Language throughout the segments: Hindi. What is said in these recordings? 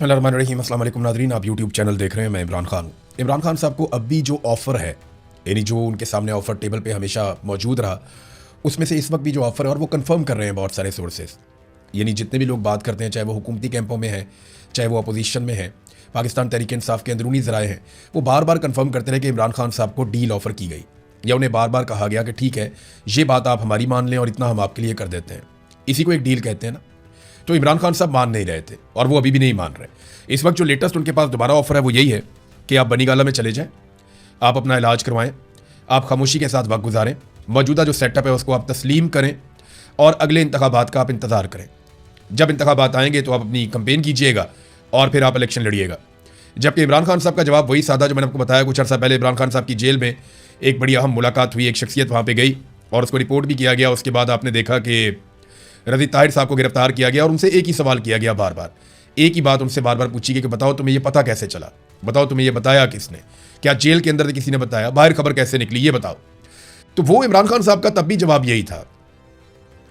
बिस्मिल्लाहिर्रहमानिर्रहीम। अस्सलाम वालेकुम नाज़रीन, आप यूट्यूब चैनल देख रहे हैं। मैं इमरान खान। इमरान खान साहब को अब भी जो ऑफ़र है, यानी जो उनके सामने ऑफ़र टेबल पे हमेशा मौजूद रहा, उसमें से इस वक्त भी जो ऑफ़र है और वो कंफर्म कर रहे हैं बहुत सारे सोर्सेज। यानी जितने भी लोग बात करते हैं, चाहे वो हुकूमती कैंपों में हैं, चाहे वो अपोजिशन में हैं, पाकिस्तान तहरीक इंसाफ के अंदरूनी ज़राए हैं, वो बार बार कंफर्म करते रहे कि इमरान खान साहब को डील ऑफ़र की गई, या उन्हें बार बार कहा गया कि ठीक है, ये बात आप हमारी मान लें और इतना हम आपके लिए कर देते हैं। इसी को एक डील कहते हैं ना। तो इमरान खान साहब मान नहीं रहे थे और वो अभी भी नहीं मान रहे। इस वक्त जो लेटेस्ट उनके पास दोबारा ऑफर है वो यही है कि आप बनीगाला में चले जाएं, आप अपना इलाज करवाएं, आप खामोशी के साथ वक्त गुजारें, मौजूदा जो सेटअप है उसको आप तस्लीम करें और अगले इंतखाबात का आप इंतज़ार करें। जब इंतखाबात आएंगे तो आप अपनी कंपेन कीजिएगा और फिर आप इलेक्शन लड़िएगा। जबकि इमरान खान साहब का जवाब वही सादा जो मैंने आपको बताया। कुछ अर्सा पहले इमरान खान साहब की जेल में एक बड़ी अहम मुलाकात हुई, एक शख्सियत वहाँ पर गई और उसको रिपोर्ट भी किया गया। उसके बाद आपने देखा कि रज़ी ताहिर साहब को गिरफ्तार किया गया और उनसे एक ही सवाल किया गया, बार बार एक ही बात उनसे बार बार पूछी गई कि बताओ तुम्हें ये पता कैसे चला, बताओ तुम्हें ये बताया किसने, क्या जेल के अंदर से किसी ने बताया, बाहर खबर कैसे निकली, ये बताओ। तो वो इमरान खान साहब का तब भी जवाब यही था।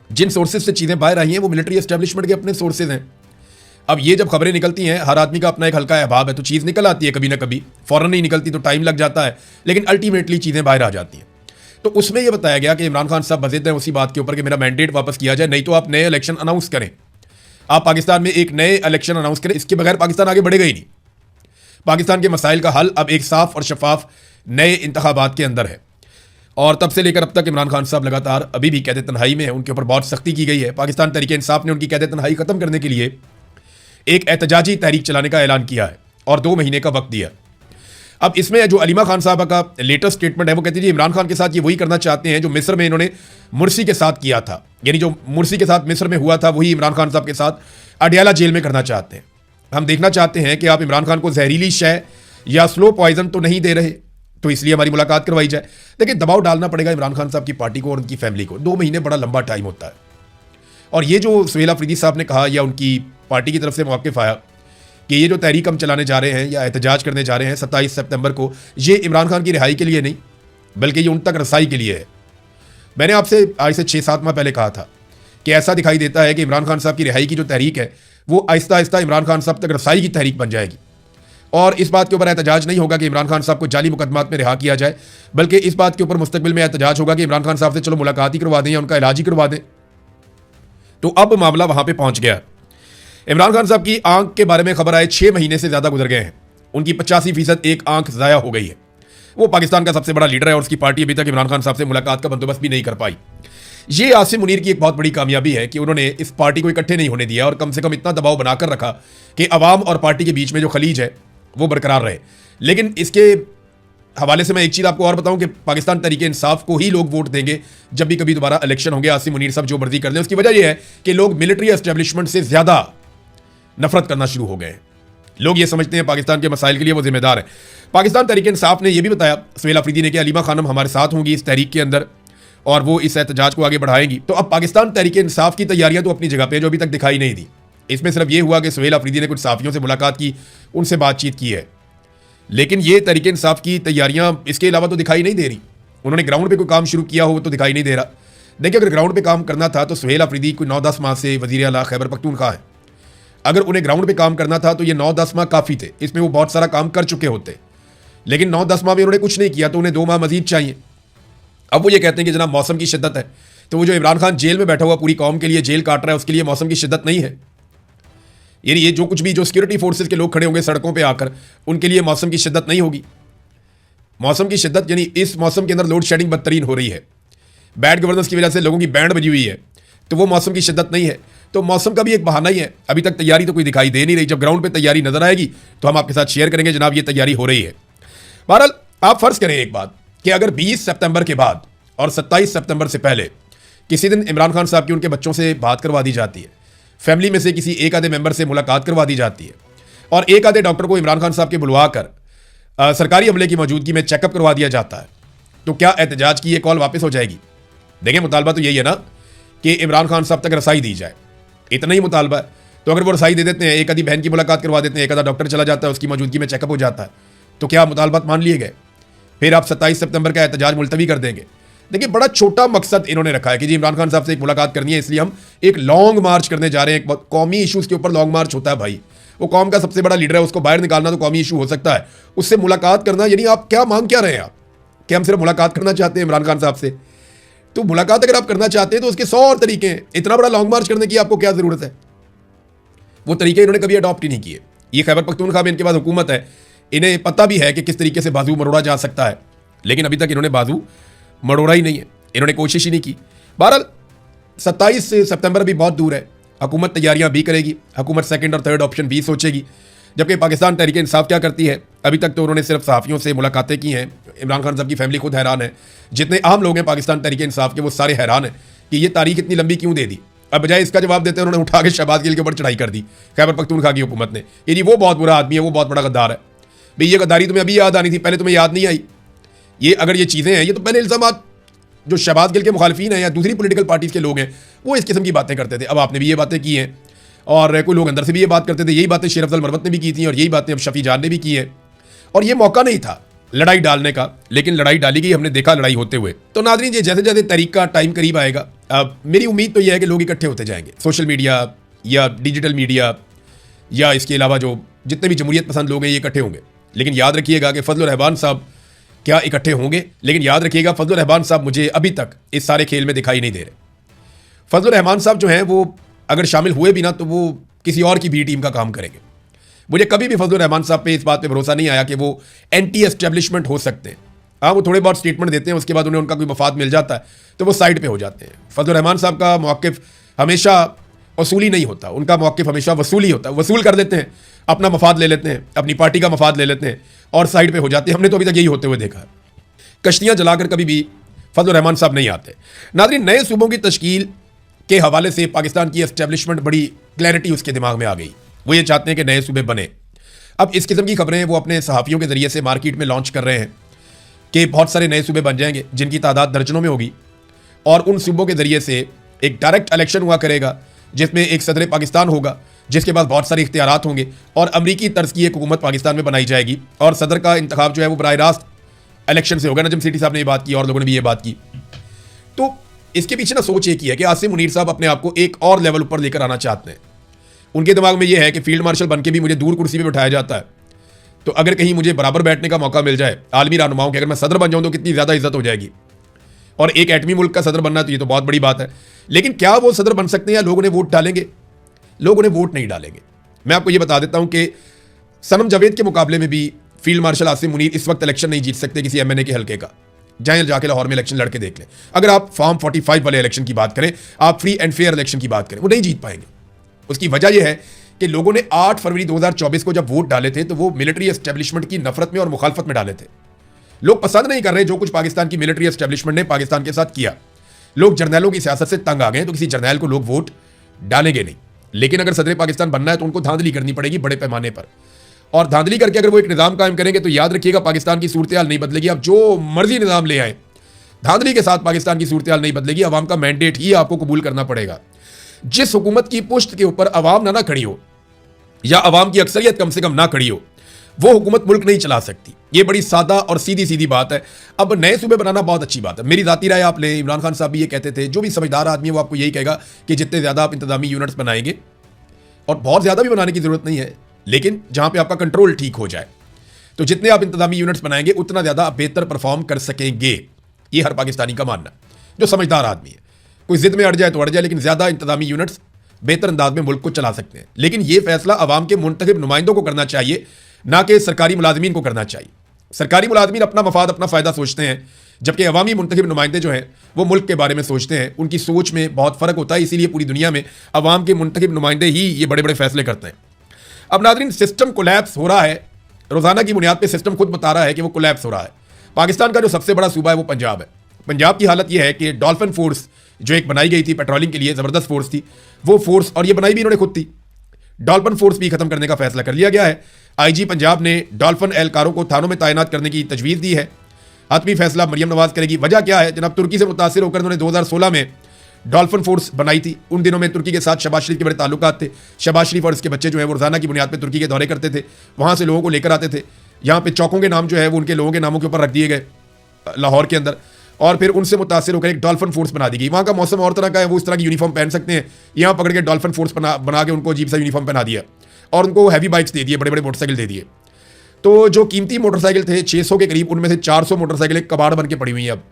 जिन सोर्सेज से चीज़ें बाहर आई हैं वो मिलिट्री एस्टेब्लिशमेंट के अपने सोर्सेज हैं। अब ये जब खबरें निकलती हैं, हर आदमी का अपना एक हल्का अहबाब है, तो चीज़ निकल आती है कभी ना कभी, फ़ौरन नहीं निकलती तो टाइम लग जाता है, लेकिन अल्टीमेटली चीज़ें बाहर आ जाती हैं। तो उसमें यह बताया गया कि इमरान खान साहब बज़िद हैं उसी बात के ऊपर कि मेरा मैंडेट वापस किया जाए, नहीं तो आप नए इलेक्शन अनाउंस करें, आप पाकिस्तान में एक नए इलेक्शन अनाउंस करें, इसके बगैर पाकिस्तान आगे बढ़ेगा ही नहीं। पाकिस्तान के मसाइल का हल अब एक साफ और शफाफ नए इंतखाबात के अंदर है। और तब से लेकर अब तक इमरान खान साहब लगातार अभी भी कैद तन्हाई में है, उनके ऊपर बहुत सख्ती की गई है। पाकिस्तान तहरीक इंसाफ ने उनकी कैद तन्हाई खत्म करने के लिए एक एहतजाजी तहरीक चलाने का ऐलान किया है और 2 महीने का वक्त दिया। अब इसमें जो अलीमा खान साहब का लेटेस्ट स्टेटमेंट है वो कहती है इमरान खान के साथ ये वही करना चाहते हैं जो मिस्र में इन्होंने मुर्सी के साथ किया था, यानी जो मुर्सी के साथ मिस्र में हुआ था वही इमरान खान साहब के साथ अडियाला जेल में करना चाहते हैं। हम देखना चाहते हैं कि आप इमरान खान को जहरीली शय या स्लो पॉइजन तो नहीं दे रहे, तो इसलिए हमारी मुलाकात करवाई जाए। लेकिन दबाव डालना पड़ेगा इमरान खान साहब की पार्टी को और उनकी फैमिली को। 2 महीने बड़ा लंबा टाइम होता है। और ये जो सुहेल अफरीदी साहब ने कहा या उनकी पार्टी की तरफ से मौक़िफ़ आया कि ये जो तहरीक हम चलाने जा रहे हैं या एहतजाज करने जा रहे हैं 27 सितंबर को, ये इमरान खान की रिहाई के लिए नहीं बल्कि ये उन तक रसाई के लिए है। मैंने आपसे आज से 6-7 माह पहले कहा था कि ऐसा दिखाई देता है कि इमरान खान साहब की रिहाई की जो तहरीक है वो आहिस्ता आहिस्ता इमरान खान साहब तक रसाई की तहरीक बन जाएगी। और इस बात के ऊपर एहतजाज नहीं होगा कि इमरान खान साहब को जाली मुकदमात में रिहा किया जाए, बल्कि इस बात के ऊपर मुस्तकबिल में एहतजाज होगा कि इमरान खान साहब से चलो मुलाकात ही करवा दें या उनका इलाज ही करवा दें। तो अब मामला वहां पर पहुंच गया। इमरान खान साहब की आंख के बारे में खबर आए 6 महीने से ज़्यादा गुजर गए हैं। उनकी 85% एक आंख ज़ाया हो गई है। वो पाकिस्तान का सबसे बड़ा लीडर है और उसकी पार्टी अभी तक इमरान खान साहब से मुलाकात का बंदोबस्त भी नहीं कर पाई। ये आसिम मुनीर की एक बहुत बड़ी कामयाबी है कि उन्होंने इस पार्टी को इकट्ठे नहीं होने दिया और कम से कम इतना दबाव बनाकर रखा कि अवाम और पार्टी के बीच में जो खलीज है वो बरकरार रहे। लेकिन इसके हवाले से मैं एक चीज़ आपको और बताऊं कि पाकिस्तान तहरीक इंसाफ को ही लोग वोट देंगे जब भी कभी दोबारा इलेक्शन होंगे। आसिम मुनीर साहब जो मर्जी कर दें, उसकी वजह यह है कि लोग मिलिट्री एस्टेब्लिशमेंट से ज़्यादा नफरत करना शुरू हो गए। लोग ये समझते हैं पाकिस्तान के मसाइल के लिए वो जिम्मेदार है। पाकिस्तान तहरीक इंसाफ ने यह भी बताया सुहेल अफरीदी ने कि अलीमा खानम हमारे साथ होंगी इस तहरीक के अंदर और वो इस एहतजाज को आगे बढ़ाएंगी। तो अब पाकिस्तान तहरीक इंसाफ की तैयारियां तो अपनी जगह पे जो अभी तक दिखाई नहीं दी। इसमें सिर्फ ये हुआ कि सुहेल अफरीदी ने कुछ साफियों से मुलाकात की, उनसे बातचीत की है, लेकिन ये तहरीक इंसाफ की तैयारियां इसके अलावा तो दिखाई नहीं दे रही। उन्होंने ग्राउंड पे कोई काम शुरू किया हो तो दिखाई नहीं दे रहा। देखिए, अगर ग्राउंड पे काम करना था तो सुहेल अफरीदी कोई 9-10 माह से वज़ीर आला खैबर पख्तूनख्वा है। अगर उन्हें ग्राउंड पे काम करना था तो ये 9-10 माह काफ़ी थे, इसमें वो बहुत सारा काम कर चुके होते। लेकिन 9-10 माह में उन्होंने कुछ नहीं किया तो उन्हें 2 माह मजीद चाहिए। अब वो ये कहते हैं कि जनाब मौसम की शिद्दत है, तो वो जो इमरान खान जेल में बैठा हुआ पूरी कौम के लिए जेल काट रहा है उसके लिए मौसम की शिद्दत नहीं है। यानी ये जो कुछ भी जो सिक्योरिटी फोर्सेज के लोग खड़े होंगे सड़कों पे आकर, उनके लिए मौसम की शिद्दत नहीं होगी। मौसम की शिद्दत यानी इस मौसम के अंदर लोड शेडिंग बदतरीन हो रही है, बैड गवर्नेंस की वजह से लोगों की बैंड बजी हुई है, तो वो मौसम की शिद्दत नहीं है। तो मौसम का भी एक बहाना ही है। अभी तक तैयारी तो कोई दिखाई दे नहीं रही। जब ग्राउंड पे तैयारी नजर आएगी तो हम आपके साथ शेयर करेंगे जनाब ये तैयारी हो रही है। बहरहाल आप फर्ज करें एक बात कि अगर 20 सितंबर के बाद और 27 सितंबर से पहले किसी दिन इमरान खान साहब की उनके बच्चों से बात करवा दी जाती है, फैमिली में से किसी एक आधे मेंबर से मुलाकात करवा दी जाती है और एक आधे डॉक्टर को इमरान खान साहब के बुलवा कर सरकारी अमले की मौजूदगी में चेकअप करवा दिया जाता है, तो क्या एहतजाज की ये कॉल वापस हो जाएगी? देखिए, मुतालबा तो यही है ना कि इमरान खान साहब तक रसाई दी जाए, इतना ही मुतालबा है। तो अगर वो रसाई दे देते हैं, एक आधी बहन की मुलाकात करवा देते हैं, एक आधा डॉक्टर चला जाता है, उसकी मौजूदगी में चेकअप हो जाता है, तो क्या मुतालबात मान लिए गए? फिर आप 27 सितंबर का एहतजाज मुलतवी कर देंगे। देखिए, बड़ा छोटा मकसद इन्होंने रखा है कि जी इमरान खान साहब से एक मुलाकात करनी है, इसलिए हम एक लॉन्ग मार्च करने जा रहे हैं। एक बहुत कौमी इशूज़ के ऊपर लॉन्ग मार्च होता है भाई, वो कौम का सबसे बड़ा लीडर है, उसको बाहर निकालना तो कौमी इशू हो सकता है। उससे मुलाकात करना, यानी आप क्या मांग क्या रहे हैं? आप क्या हम सिर्फ मुलाकात करना चाहते हैं इमरान खान साहब से? तो मुलाकात अगर आप करना चाहते हैं तो उसके 100 और तरीके हैं। इतना बड़ा लॉन्ग मार्च करने की आपको क्या जरूरत है? वो तरीके इन्होंने कभी अडॉप्ट ही नहीं किए। ये खैबर पख्तूनख्वा में इनके पास हुकूमत है, इन्हें पता भी है कि किस तरीके से बाजू मरोड़ा जा सकता है, लेकिन अभी तक इन्होंने बाजू मरोड़ा ही नहीं है, इन्होंने कोशिश ही नहीं की। बहरहाल 27 सितंबर अभी बहुत दूर है, हुकूमत तैयारियां भी करेगी, हुकूमत सेकंड और थर्ड ऑप्शन भी सोचेगी। जबकि पाकिस्तान तहरीक इंसाफ क्या करती है? अभी तक तो उन्होंने सिर्फ सहाफ़ियों से मुलाकातें की हैं। इमरान खान साहब की फैमिली खुद हैरान है, जितने आम लोग हैं पाकिस्तान तहरीक इंसाफ के वो सारे हैरान हैं कि ये तारीख इतनी लंबी क्यों दे दी। अब बजाय इसका जवाब देते हैं उन्होंने उठा के शहबाज गिल के ऊपर चढ़ाई कर दी खैबर पख्तूनख्वा की हुकूमत ने। यानी वो बहुत बुरा आदमी है, वो बहुत बड़ा गद्दार है। भाई ये गद्दारी तुम्हें अभी याद आनी थी, पहले तुम्हें याद नहीं आई। ये अगर ये चीज़ें हैं, ये तो पहले इल्ज़ाम जो शहबाज गिल के मुखालफीन हैं या दूसरी पॉलिटिकल पार्टीज़ के लोग हैं वो इस किस्म की बातें करते थे। अब आपने भी ये बातें की हैं और कोई लोग अंदर से भी ये बात करते थे। यही बातें शेर अफजल मरवत ने भी की थी और यही बातें अब शफी जान ने भी की है। और ये मौका नहीं था लड़ाई डालने का, लेकिन लड़ाई डाली गई, हमने देखा लड़ाई होते हुए। तो नाज़रीन, ये जैसे जैसे तारीख का टाइम करीब आएगा, मेरी उम्मीद तो यह है कि लोग इकट्ठे होते जाएंगे, सोशल मीडिया या डिजिटल मीडिया या इसके अलावा जो जितने भी जमहूरियत पसंद लोग हैं ये इकट्ठे होंगे। लेकिन याद रखिएगा कि फजल रहमान साहब क्या इकट्ठे होंगे, लेकिन याद रखिएगा फजल रहमान साहब मुझे अभी तक इस सारे खेल में दिखाई नहीं दे रहे। फजल रहमान साहब जो हैं वो अगर शामिल हुए भी ना तो वो किसी और की बी टीम का काम करेंगे। मुझे कभी भी फजल रहमान साहब पे इस बात पे भरोसा नहीं आया कि वो एंटी एस्टेब्लिशमेंट हो सकते हैं। हाँ, वो थोड़े बहुत स्टेटमेंट देते हैं, उसके बाद उन्हें उनका कोई मफाद मिल जाता है तो वो साइड पे हो जाते हैं। फजल रहमान साहब का मौक़िफ़ हमेशा वसूली नहीं होता, उनका मौक़िफ़ हमेशा वसूली होता है। वसूल कर लेते हैं, अपना मफाद ले लेते हैं, अपनी पार्टी का मफाद ले लेते हैं और साइड पे हो जाते हैं। हमने तो अभी तक यही होते हुए देखा है। कश्तियाँ जलाकर कभी भी फजल रहमान साहब नहीं आते। नाज़रीन, नए सूबों की तश्कील के हवाले से पाकिस्तान की एस्टेब्लिशमेंट बड़ी क्लैरिटी उसके दिमाग में आ गई। वो ये चाहते हैं कि नए सूबे बने। अब इस किस्म की खबरें वो अपने सहाफ़ियों के ज़रिए से मार्केट में लॉन्च कर रहे हैं कि बहुत सारे नए सूबे बन जाएंगे जिनकी तादाद दर्जनों में होगी और उन सूबों के ज़रिए से एक डायरेक्ट इलेक्शन हुआ करेगा जिसमें एक सदर पाकिस्तान होगा जिसके पास बहुत सारे इख्तियारात होंगे और अमरीकी तर्ज की एक हुकूमत पाकिस्तान में बनाई जाएगी और सदर का इंतखाब जो है वो बराह रास्त इलेक्शन से होगा। नजम सिटी साहब ने ये बात की और लोगों ने भी ये बात की। तो इसके पीछे ना सोच एक ही है कि आसिम मुनीर साहब अपने आप को एक और लेवल ऊपर लेकर आना चाहते हैं। उनके दिमाग में ये है कि फील्ड मार्शल बन के भी मुझे दूर कुर्सी पे बिठाया जाता है, तो अगर कहीं मुझे बराबर बैठने का मौका मिल जाए आलमी रहनुमाओं के, अगर मैं सदर बन जाऊं तो कितनी ज़्यादा इज्जत हो जाएगी। और एक एटमी मुल्क का सदर बनना तो ये तो बहुत बड़ी बात है। लेकिन क्या वो सदर बन सकते हैं या लोग उन्हें वोट डालेंगे? लोग उन्हें वोट नहीं डालेंगे। मैं आपको ये बता देता हूं कि सनम जावेद के मुकाबले में भी फील्ड मार्शल आसिम मुनीर इस वक्त इलेक्शन नहीं जीत सकते किसी एमएनए के हल्के का। जाएं जाके लाहौर में इलेक्शन लड़के देख लें। अगर आप फॉर्म 45 वाले इलेक्शन की बात करें, आप फ्री एंड फेयर इलेक्शन की बात करें, वो नहीं जीत पाएंगे। उसकी वजह यह है कि लोगों ने 8 फरवरी 2024 को जब वोट डाले थे तो वो मिलिट्री एस्टेब्लिशमेंट की नफरत में और मुखालफत में डाले थे। लोग पसंद नहीं कर रहे जो कुछ पाकिस्तान की मिलिट्री एस्टेब्लिशमेंट ने पाकिस्तान के साथ किया। लोग जर्नैलों की सियासत से तंग आ गए तो किसी जर्नैल को लोग वोट डालेंगे नहीं। लेकिन अगर सदर पाकिस्तान बनना है तो उनको धांधली करनी पड़ेगी बड़े पैमाने पर, और धांधली करके अगर वो एक निज़ाम कायम करेंगे तो याद रखिएगा पाकिस्तान की सूरत हाल नहीं बदलेगी। आप जो मर्जी निज़ाम ले आए, धांधली के साथ पाकिस्तान की सूरत हाल नहीं बदलेगी। अवाम का मैंडेट ही आपको कबूल करना पड़ेगा। जिस हुकूमत की पुश्त के ऊपर अवाम ना खड़ी हो या अवाम की अक्सरियत कम से कम ना खड़ी हो, वो हुकूमत मुल्क नहीं चला सकती। ये बड़ी सादा और सीधी सीधी बात है। अब नए सूबे बनाना बहुत अच्छी बात है, मेरी ज़ाती राय आप ले। इमरान खान साहब भी ये कहते थे, जो भी समझदार आदमी है वो आपको यही कहेगा कि जितने ज़्यादा आप इंतजामी यूनिट्स बनाएंगे, और बहुत ज़्यादा भी बनाने की ज़रूरत नहीं है, लेकिन जहाँ पे आपका कंट्रोल ठीक हो जाए, तो जितने आप इंतजामी यूनिट्स बनाएंगे उतना ज़्यादा आप बेहतर परफॉर्म कर सकेंगे। ये हर पाकिस्तानी का मानना, जो समझदार आदमी है। कोई जिद में अड़ जाए तो अड़ जाए, लेकिन ज़्यादा इंतजामी यूनिट्स बेहतर अंदाज में मुल्क को चला सकते हैं। लेकिन ये फैसला अवाम के मुंतखब नुमाइंदों को करना चाहिए, ना कि सरकारी मुलाजमीन को करना चाहिए। सरकारी मुलाजमीन अपना मफाद अपना फ़ायदा सोचते हैं, जबकि अवामी मुंतखब नुमाइंदे जो हैं वो मुल्क के बारे में सोचते हैं। उनकी सोच में बहुत फ़र्क होता है, इसीलिए पूरी दुनिया में अवाम के मुंतखब नुमाइंदे ही ये बड़े बड़े फैसले करते हैं। अब नाज़रीन, सिस्टम कोलैप्स हो रहा है, रोज़ाना की बुनियाद पर सिस्टम खुद बता रहा है कि वो कोलैप्स हो रहा है। पाकिस्तान का जो सबसे बड़ा सूबा है वो पंजाब है। पंजाब की हालत यह है कि डॉल्फिन फोर्स जो एक बनाई गई थी पेट्रोलिंग के लिए, ज़बरदस्त फोर्स थी वो फोर्स, और ये बनाई भी इन्होंने खुद थी, डॉल्फिन फोर्स भी खत्म करने का फैसला कर लिया गया है। आईजी पंजाब ने डॉल्फिन एहलकारों को थानों में तैनात करने की तजवीज़ दी है। हतमी फैसला मरियम नवाज करेगी। वजह क्या है जनाब? तुर्की से मुतासिर होकर उन्होंने 2016 में डॉल्फिन फोर्स बनाई थी। उन दिनों में तुर्की के साथ शहबाज शरीफ के बड़े ताल्लुकात थे। शहबाज शरीफ और इसके बच्चे जो है वो रोज़ाना की बुनियाद पर तुर्की के दौरे करते थे, वहाँ से लोगों को लेकर आते थे। यहाँ पे चौकों के नाम जो है वो उनके लोगों के नामों के ऊपर रख दिए गए लाहौर के अंदर, और फिर उनसे मुतासिर होकर एक डॉल्फिन फोर्स बना दी गई। वहाँ का मौसम और तरह का है, वो इस तरह की यूनिफॉर्म पहन सकते हैं। यहाँ पकड़ के डॉल्फिन फोर्स बना के उनको अजीब सा यूनिफॉर्म पहना दिया और उनको हैवी बाइक्स दे दिए, बड़े बड़े मोटरसाइकिल दे दिए। तो जो कीमती मोटरसाइकिल थे 600 के करीब, उनमें से 400 मोटरसाइकिल कबाड़ बन के पड़ी हुई है। अब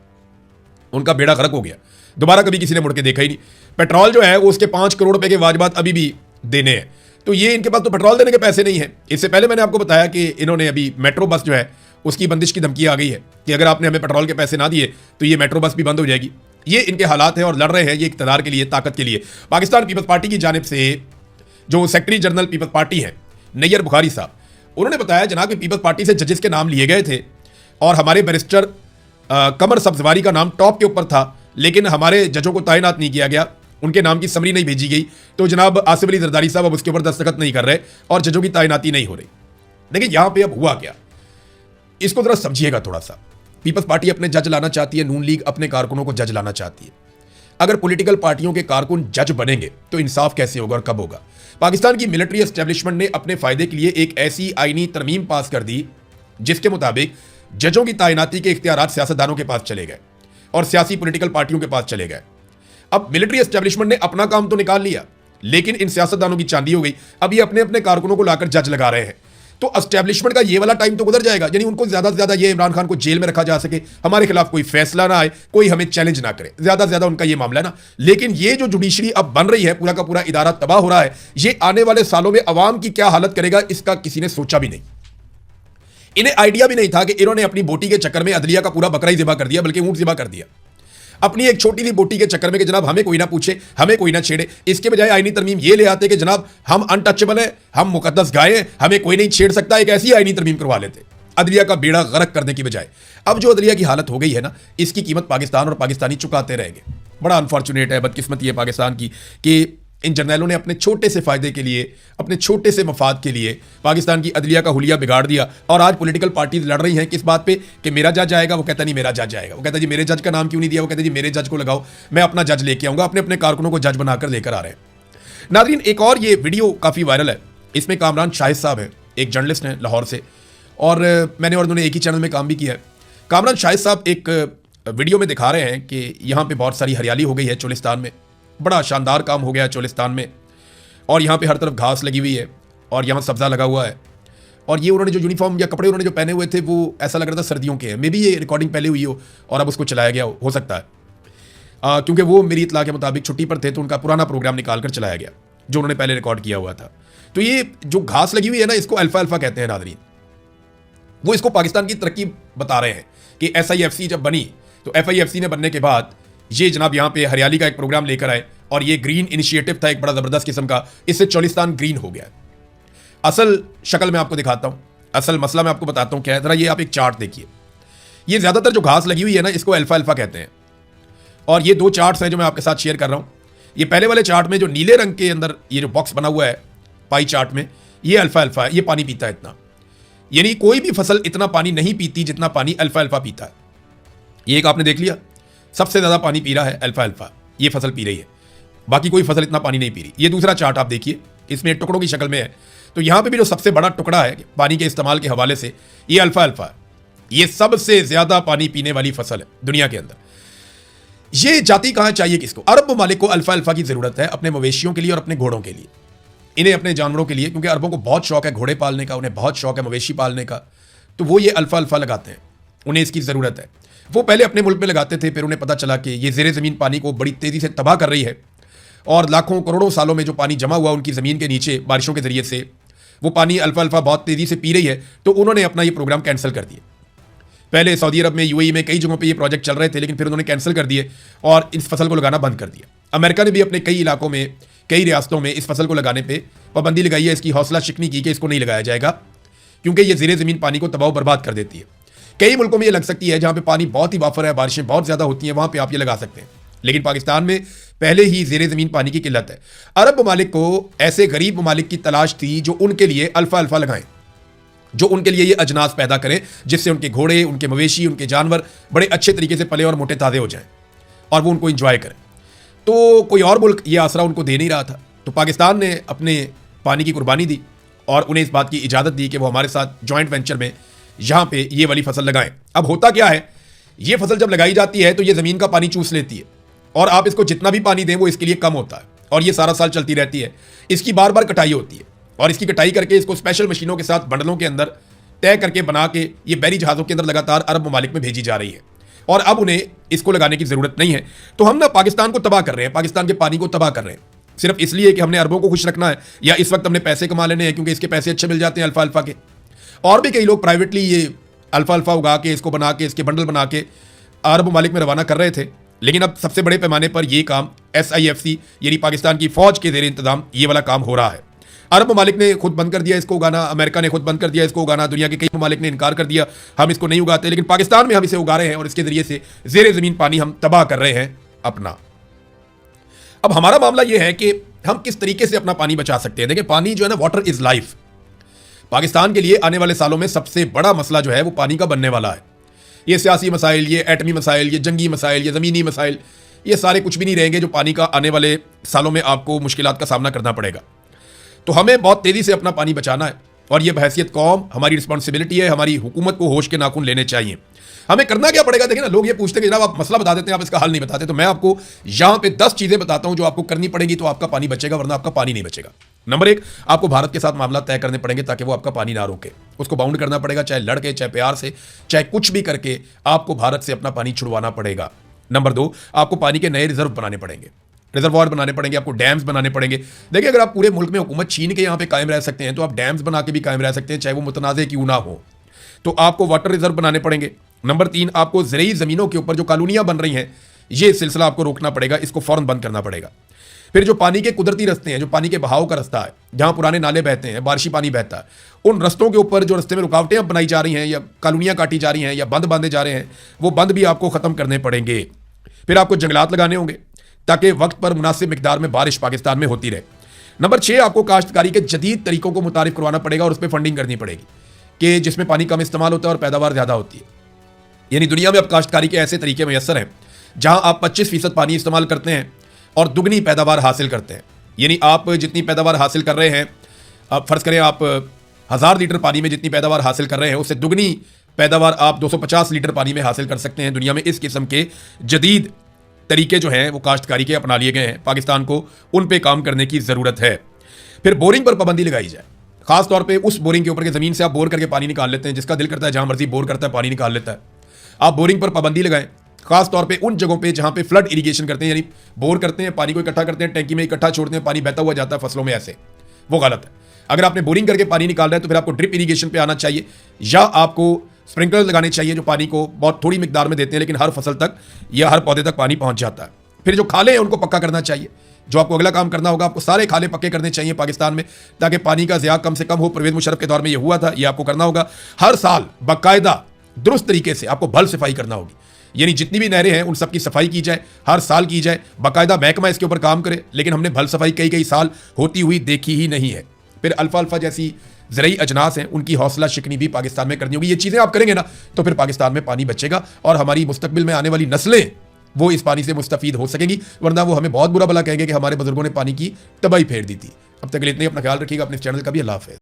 उनका बेड़ा गर्क हो गया, दोबारा कभी किसी ने मुड़ के देखा ही नहीं। पेट्रोल जो है वो उसके 5 करोड़ रुपए के वाजिबात अभी भी देने हैं, तो ये इनके पास तो पेट्रोल देने के पैसे नहीं है। इससे पहले मैंने आपको बताया कि इन्होंने अभी मेट्रो बस जो है उसकी बंदिश की धमकी आ गई है कि अगर आपने हमें पेट्रोल के पैसे ना दिए तो ये मेट्रो बस भी बंद हो जाएगी। ये इनके हालात हैं और लड़ रहे हैं ये इक़्तिदार के लिए, ताकत के लिए। पाकिस्तान पीपल्स पार्टी की जानिब से जो सेक्रेटरी जनरल पीपल्स पार्टी है नैयर बुखारी साहब, उन्होंने बताया जनाब कि पीपल्स पार्टी से जजेस के नाम लिए गए थे और हमारे बैरिस्टर कमर सब्जवारी का नाम टॉप के ऊपर था, लेकिन हमारे जजों को तैनात नहीं किया गया, उनके नाम की समरी नहीं भेजी गई। तो जनाब आसिफ अली जरदारी साहब अब उसके ऊपर दस्तखत नहीं कर रहे और जजों की तैनाती नहीं हो रही। देखिए यहां पे अब हुआ क्या, इसको जरा समझिएगा थोड़ा सा। पीपल्स पार्टी अपने जज लाना चाहती है, नून लीग अपने कारकुनों को जज लाना चाहती है। अगर पॉलिटिकल पार्टियों के कारकुन जज बनेंगे तो इंसाफ कैसे होगा और कब होगा? पाकिस्तान की मिलिट्री एस्टेब्लिशमेंट ने अपने फायदे के लिए एक ऐसी आईनी तरमीम पास कर दी जिसके मुताबिक जजों की तैनाती के इख्तियारात सियासतदानों के पास चले गए और सियासी पॉलिटिकल पार्टियों के पास चले गए। अब मिलिट्री एस्टेब्लिशमेंट ने अपना काम तो निकाल लिया, लेकिन इन सियासतदानों की चांदी हो गई। अब ये अपने अपने कारकुनों को लाकर जज लगा रहे हैं। तो एस्टेब्लिशमेंट का ये वाला टाइम तो गुजर जाएगा, यानी उनको ज्यादा से ज्यादा ये इमरान खान को जेल में रखा जा सके, हमारे खिलाफ कोई फैसला ना आए, कोई हमें चैलेंज ना करे, ज्यादा से ज्यादा उनका ये मामला है ना। लेकिन ये जो जुडिशरी अब बन रही है, पूरा का पूरा इदारा तबाह हो रहा है, ये आने वाले सालों में अवाम की क्या हालत करेगा इसका किसी ने सोचा भी नहीं। इन्हें आइडिया भी नहीं था कि इन्होंने अपनी बोटी के चक्कर में अदलिया का पूरा बकरा ही ज़िबा कर दिया, बल्कि ऊंट ज़िबा कर दिया अपनी एक छोटी सी बोटी के चक्कर में कि जनाब हमें कोई ना पूछे, हमें कोई ना छेड़े। इसके बजाय आईनी तरमीम ये ले आते कि जनाब हम अनटचेबल है, हम मुकद्दस गाय हैं, हमें कोई नहीं छेड़ सकता। एक ऐसी आईनी तरमीम करवा लेते अदलिया का बेड़ा गर्क करने की बजाय। अब जो अदलिया की हालत हो गई है ना, इसकी कीमत पाकिस्तान और पाकिस्तानी चुकाते रहेंगे। बड़ा अनफॉर्चुनेट है, बदकिस्मती है पाकिस्तान की कि इन जर्नैलों ने अपने छोटे से फायदे के लिए, अपने छोटे से मफाद के लिए पाकिस्तान की अदलिया का हुलिया बिगाड़ दिया। और आज पॉलिटिकल पार्टीज लड़ रही हैं किस बात पे कि मेरा जज आएगा, वो कहता नहीं मेरा जज आएगा, वो कहता जी मेरे जज का नाम क्यों नहीं दिया, वो कहता जी मेरे जज को लगाओ, मैं अपना जज लेके आऊंगा। अपने अपने कारकुनों को जज बनाकर लेकर आ रहे हैं। नाज़रीन, एक और ये वीडियो काफ़ी वायरल है। इसमें कामरान शाहिद साहब है, एक जर्नलिस्ट हैं लाहौर से, और मैंने और उन्होंने एक ही चैनल में काम भी किया है। कामरान शाहिद साहब एक वीडियो में दिखा रहे हैं कि यहाँ पे बहुत सारी हरियाली हो गई है चोलिस्तान में, बड़ा शानदार काम हो गया है चोलिस्तान में, और यहाँ पे हर तरफ घास लगी हुई है और यहाँ सब्ज़ा लगा हुआ है। और ये उन्होंने जो यूनिफॉर्म या कपड़े उन्होंने जो पहने हुए थे वो ऐसा लग रहा था सर्दियों के हैं। मे बी ये रिकॉर्डिंग पहले हुई हो और अब उसको चलाया गया हो सकता है, क्योंकि वो मेरी इत्तला के मुताबिक छुट्टी पर थे तो उनका पुराना प्रोग्राम निकाल कर चलाया गया जो उन्होंने पहले रिकॉर्ड किया हुआ था। तो ये जो घास लगी हुई है ना, इसको अल्फा अल्फा कहते हैं नाज़रीन। वो इसको पाकिस्तान की तरक्की बता रहे हैं कि SIFC जब बनी तो FIFC ने बनने के बाद ये जनाब यहाँ पे हरियाली का एक प्रोग्राम लेकर आए और ये ग्रीन इनिशिएटिव था एक बड़ा ज़बरदस्त किस्म का। इससे चोलिस्तान ग्रीन हो गया। असल शक्ल मैं आपको दिखाता हूँ, असल मसला मैं आपको बताता हूँ क्या है। ज़रा ये आप एक चार्ट देखिए। ये ज़्यादातर जो घास लगी हुई है ना, इसको अल्फा अल्फा कहते हैं। और ये दो चार्ट्स हैं जो मैं आपके साथ शेयर कर रहा हूँ। ये पहले वाले चार्ट में जो नीले रंग के अंदर ये जो बॉक्स बना हुआ है पाई चार्ट में, ये अल्फा अल्फा है, ये पानी पीता है इतना। यानी कोई भी फसल इतना पानी नहीं पीती जितना पानी अल्फा अल्फा पीता है। ये एक आपने देख लिया, सबसे ज़्यादा पानी पी रहा है अल्फा अल्फा, ये फसल पी रही है, बाकी कोई फसल इतना पानी नहीं पी रही। ये दूसरा चार्ट आप देखिए, इसमें टुकड़ों की शक्ल में है। तो यहाँ पे भी जो सबसे बड़ा टुकड़ा है पानी के इस्तेमाल के हवाले से, ये अल्फा अल्फा है। ये सबसे ज़्यादा पानी पीने वाली फसल है दुनिया के अंदर। ये जाति कहाँ चाहिए किसको? अरब ममालिक को अल्फा अल्फा की ज़रूरत है अपने मवेशियों के लिए और अपने घोड़ों के लिए, इन्हें अपने जानवरों के लिए, क्योंकि अरबों को बहुत शौक है घोड़े पालने का, उन्हें बहुत शौक है मवेशी पालने का। तो वो ये अल्फा अल्फा लगाते हैं, उन्हें इसकी ज़रूरत है। वो पहले अपने मुल्क में लगाते थे, फिर उन्हें पता चला कि ये ज़ेरे ज़मीन पानी को बड़ी तेज़ी से तबाह कर रही है और लाखों करोड़ों सालों में जो पानी जमा हुआ उनकी ज़मीन के नीचे बारिशों के ज़रिए से, वो पानी अल्फा अल्फा बहुत तेज़ी से पी रही है। तो उन्होंने अपना ये प्रोग्राम कैंसिल कर दिया। पहले सऊदी अरब में, UAE में कई जगहों पे ये प्रोजेक्ट चल रहे थे, लेकिन फिर उन्होंने कैंसिल कर दिए और इस फसल को लगाना बंद कर दिया। अमेरिका ने भी अपने कई इलाकों में, कई रियासतों में इस फसल को लगाने पे पाबंदी लगाई है। इसकी हौसला शिकनी की कि इसको नहीं लगाया जाएगा क्योंकि ये ज़ेरे ज़मीन पानी को तबाह बर्बाद कर देती है। कई मुल्कों में ये लग सकती है जहाँ पे पानी बहुत ही वाफर है, बारिशें बहुत ज़्यादा होती हैं, वहाँ पे आप ये लगा सकते हैं। लेकिन पाकिस्तान में पहले ही ज़ेरे ज़मीन पानी की किल्लत है। अरब ममालिक को ऐसे गरीब ममालिक की तलाश थी जो उनके लिए अल्फा अल्फा लगाएं, जो उनके लिए ये अजनास पैदा करें जिससे उनके घोड़े, उनके मवेशी, उनके जानवर बड़े अच्छे तरीके से पले और मोटे ताज़े हो जाएं और वो उनको इंजॉय करें। तो कोई और मुल्क ये आसरा उनको दे नहीं रहा था, तो पाकिस्तान ने अपने पानी की कुर्बानी दी और उन्हें इस बात की इजाज़त दी कि वो हमारे साथ जॉइंट वेंचर में यहाँ पे ये वाली फसल लगाएं। अब होता क्या है, ये फसल जब लगाई जाती है तो ये ज़मीन का पानी चूस लेती है और आप इसको जितना भी पानी दें वो इसके लिए कम होता है और ये सारा साल चलती रहती है। इसकी बार बार कटाई होती है और इसकी कटाई करके इसको स्पेशल मशीनों के साथ बंडलों के अंदर तय करके बना के ये बहरी जहाज़ों के अंदर लगातार अरब ममालिक में भेजी जा रही है और अब उन्हें इसको लगाने की ज़रूरत नहीं है। तो हम ना पाकिस्तान को तबाह कर रहे हैं, पाकिस्तान के पानी को तबाह कर रहे हैं सिर्फ इसलिए कि हमने अरबों को खुश रखना है या इस वक्त हमने पैसे कमा लेने हैं क्योंकि इसके पैसे अच्छे मिल जाते हैं अल्फा अल्फा के। और भी कई लोग प्राइवेटली ये अल्फा अल्फा उगा के इसको बना के इसके बंडल बना के अरब ममालिक में रवाना कर रहे थे, लेकिन अब सबसे बड़े पैमाने पर यह काम SIFC यानी पाकिस्तान की फौज के ज़ेर इंतजाम ये वाला काम हो रहा है। अरब ममालिक ने खुद बंद कर दिया इसको उगाना, अमेरिका ने खुद बंद कर दिया इसको उगाना, दुनिया के कई ममालिक ने इनकार कर दिया हम इसको नहीं उगाते, लेकिन पाकिस्तान में हम इसे उगा रहे हैं और इसके जरिए से ज़ेर ज़मीन पानी हम तबाह कर रहे हैं अपना। अब हमारा मामला यह है कि हम किस तरीके से अपना पानी बचा सकते हैं। देखिए, पानी जो है ना, वाटर इज लाइफ। पाकिस्तान के लिए आने वाले सालों में सबसे बड़ा मसला जो है वो पानी का बनने वाला है। ये सियासी मसाइल, ये एटमी मसाइल, ये जंगी मसाइल, ये ज़मीनी मसाइल, ये सारे कुछ भी नहीं रहेंगे जो पानी का आने वाले सालों में आपको मुश्किलात का सामना करना पड़ेगा। तो हमें बहुत तेज़ी से अपना पानी बचाना है और ये बहैसियत कौम हमारी रिस्पॉन्सिबिलिटी है। हमारी हुकूमत को होश के नाखून लेने चाहिए। हमें करना क्या पड़ेगा? देखिए ना, लोग ये पूछते हैं कि जनाब आप मसला बता देते हैं, आप इसका हल नहीं बताते। तो मैं आपको यहाँ पे 10 चीज़ें बताता हूँ जो आपको करनी पड़ेगी तो आपका पानी बचेगा, वरना आपका पानी नहीं बचेगा। नंबर 1, आपको भारत के साथ मामला तय करने पड़ेंगे ताकि वो आपका पानी ना रोके। उसको बाउंड करना पड़ेगा, चाहे लड़के, चाहे प्यार से, चाहे कुछ भी करके आपको भारत से अपना पानी छुड़वाना पड़ेगा। नंबर 2, आपको पानी के नए रिजर्व बनाने पड़ेंगे, रिजर्वायर बनाने पड़ेंगे, आपको डैम्स बनाने पड़ेंगे। देखिए, अगर आप पूरे मुल्क में हुकूमत छीन के यहाँ पे कायम रह सकते हैं तो आप डैम्स बना के भी कायम रह सकते हैं, चाहे वो मुतनाज़े क्यों ना हो। तो आपको वाटर रिजर्व बनाने पड़ेंगे। नंबर 3, आपको ज़रूरी ज़मीनों के ऊपर जो कॉलोनियाँ बन रही हैं ये सिलसिला आपको रोकना पड़ेगा, इसको फ़ौरन बंद करना पड़ेगा। फिर जो पानी के कुदरती रास्ते हैं, जो पानी के बहाव का रास्ता है, जहाँ पुराने नाले बहते हैं, बारिशी पानी बहता है, उन रस्तों के ऊपर जो रास्ते में रुकावटें अब बनाई जा रही हैं या कॉलोनियाँ काटी जा रही हैं या बंद बांधे जा रहे हैं, वो बंद भी आपको ख़त्म करने पड़ेंगे। फिर आपको जंगलात लगाने होंगे ताकि वक्त पर मुनासिब मिकदार में बारिश पाकिस्तान में होती रहे। नंबर 6, आपको काश्तकारी के जदीद तरीकों को मुतारिफ करवाना पड़ेगा और उस पर फंडिंग करनी पड़ेगी कि जिसमें पानी कम इस्तेमाल होता है और पैदावार ज़्यादा होती है। यानी दुनिया में अब काश्तकारी के ऐसे तरीके मैसर हैं जहां आप 25% पानी इस्तेमाल करते हैं और दुगनी पैदावार हासिल करते हैं। यानी आप जितनी पैदावार हासिल कर रहे हैं, अब फ़र्ज़ करें आप 1000 लीटर पानी में जितनी पैदावार हासिल कर रहे हैं, उससे दुगनी पैदावार आप 250 लीटर पानी में हासिल कर सकते हैं। दुनिया में इस किस्म के जदीद तरीके जो हैं वो काश्तकारी के अपना लिए गए हैं। पाकिस्तान को उन पे काम करने की ज़रूरत है। फिर बोरिंग पर पाबंदी लगाई जाए, खास तौर पे उस बोरिंग के ऊपर के ज़मीन से आप बोर करके पानी निकाल लेते हैं, जिसका दिल करता है जहाँ मर्जी बोर करता है पानी निकाल लेता है। आप बोरिंग पर पाबंदी लगाएं, खास तौर पे उन जगहों पे जहाँ पे फ्लड इरिगेशन करते हैं, यानी बोर करते हैं, पानी को इकट्ठा करते हैं, टैंकी में इकट्ठा छोड़ते हैं, पानी बहता हुआ जाता है फसलों में, ऐसे वो गलत है। अगर आपने बोरिंग करके पानी निकाल रहे हैं तो फिर आपको ड्रिप इरिगेशन पे आना चाहिए या आपको स्प्रिंकलर लगाने चाहिए जो पानी को बहुत थोड़ी मिकदार में देते हैं लेकिन हर फसल तक या हर पौधे तक पानी पहुंच जाता है। फिर जो खाले हैं उनको पक्का करना चाहिए। जो आपको अगला काम करना होगा, आपको सारे खाले पक्के करने चाहिए पाकिस्तान में ताकि पानी का ज़िया कम से कम हो। परवेज़ मुशर्रफ के दौर में ये हुआ था, ये आपको करना होगा। हर साल बाकायदा दुरुस्त तरीके से आपको भल सफाई करना होगी, यानी जितनी भी नहरें हैं उन सब की सफाई की जाए, हर साल की जाए। बाकायदा महकमा इसके ऊपर काम करे, लेकिन हमने भल सफाई कई साल होती हुई देखी ही नहीं है। फिर अल्फा अल्फा जैसी ज़रूरी अजनास हैं, उनकी हौसला शिकनी भी पाकिस्तान में करनी होगी। ये चीज़ें आप करेंगे ना तो फिर पाकिस्तान में पानी बचेगा और हमारी मुस्तकबिल में आने वाली नस्लें वो इस पानी से मुस्तफ़ीद हो सकेगी, वरना वो हमें बहुत बुरा भला कहेंगे कि हमारे बुजुर्गों ने पानी की तबाही फेर दी थी। अब तक के लिए इतना ही। अपना ख्याल रखिएगा, अपने चैनल का भी। अल्लाह हाफ़िज़।